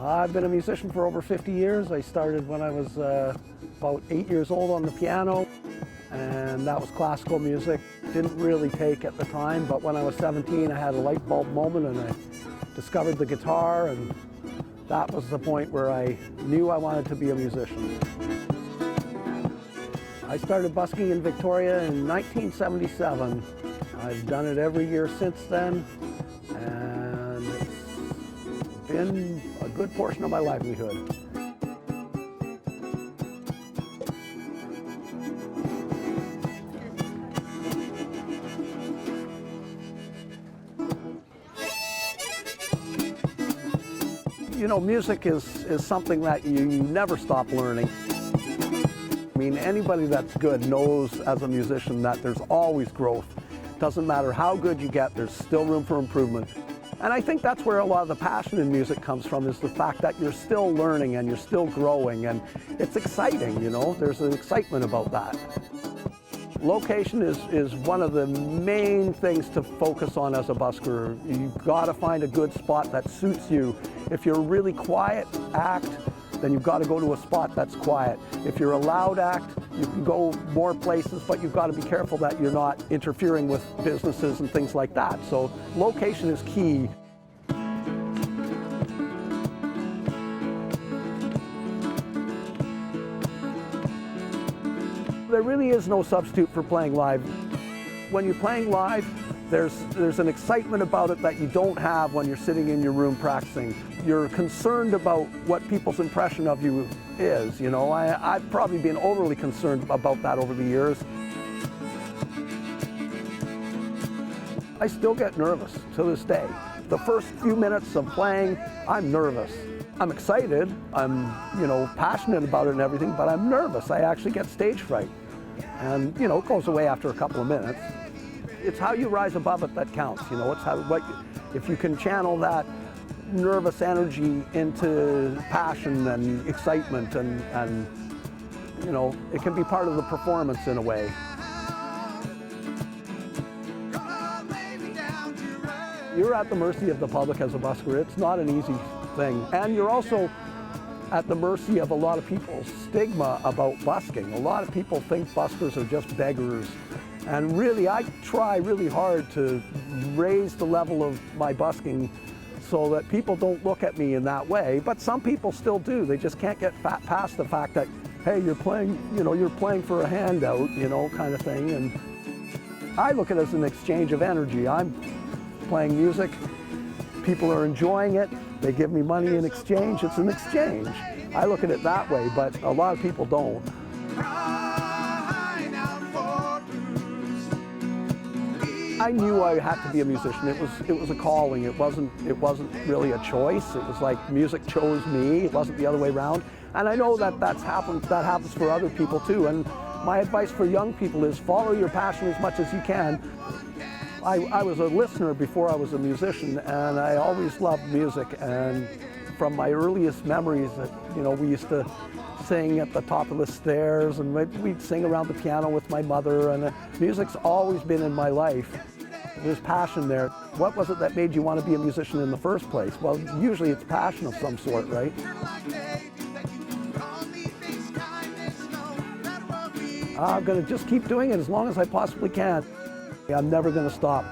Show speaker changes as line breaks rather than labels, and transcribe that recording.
I've been a musician for over 50 years. I started when I was about 8 years old on the piano, and that was classical music. Didn't really take at the time, but when I was 17 I had a light bulb moment and I discovered the guitar, and that was the point where I knew I wanted to be a musician. I started busking in Victoria in 1977. I've done it every year since then, and it's been a good portion of my livelihood. You know, music is something that you never stop learning. I mean, anybody that's good knows as a musician that there's always growth. Doesn't matter how good you get, there's still room for improvement. And I think that's where a lot of the passion in music comes from, is the fact that you're still learning and you're still growing, and it's exciting, you know, there's an excitement about that. Location is one of the main things to focus on as a busker. You've got to find a good spot that suits you. If you're a really quiet act, then you've got to go to a spot that's quiet. If you're a loud act, you can go more places, but you've got to be careful that you're not interfering with businesses and things like that. So location is key. There really is no substitute for playing live. When you're playing live, there's an excitement about it that you don't have when you're sitting in your room practicing. You're concerned about what people's impression of you is, you know. I've probably been overly concerned about that over the years. I still get nervous to this day. The first few minutes of playing, I'm nervous. I'm excited, I'm, you know, passionate about it and everything, but I'm nervous. I actually get stage fright. And, you know, it goes away after a couple of minutes. It's how you rise above it that counts, you know. It's how, if you can channel that nervous energy into passion and excitement, and you know, it can be part of the performance in a way. You're at the mercy of the public as a busker. It's not an easy thing. And you're also at the mercy of a lot of people's stigma about busking. A lot of people think buskers are just beggars. And really, I try really hard to raise the level of my busking so that people don't look at me in that way. But some people still do. They just can't get past the fact that, hey, you're playing, you know, you're playing for a handout, you know, kind of thing. And I look at it as an exchange of energy. I'm playing music, people are enjoying it, they give me money in exchange. It's an exchange. I look at it that way, but a lot of people don't. I knew I had to be a musician. It was a calling. It wasn't really a choice. It was like music chose me. It wasn't the other way around. And I know that that happens for other people too. And my advice for young people is follow your passion as much as you can. I was a listener before I was a musician, and I always loved music. And from my earliest memories, that, you know, we used to sing at the top of the stairs, and we'd sing around the piano with my mother, and music's always been in my life. There's passion there. What was it that made you want to be a musician in the first place? Well, usually it's passion of some sort, right? I'm going to just keep doing it as long as I possibly can. I'm never going to stop.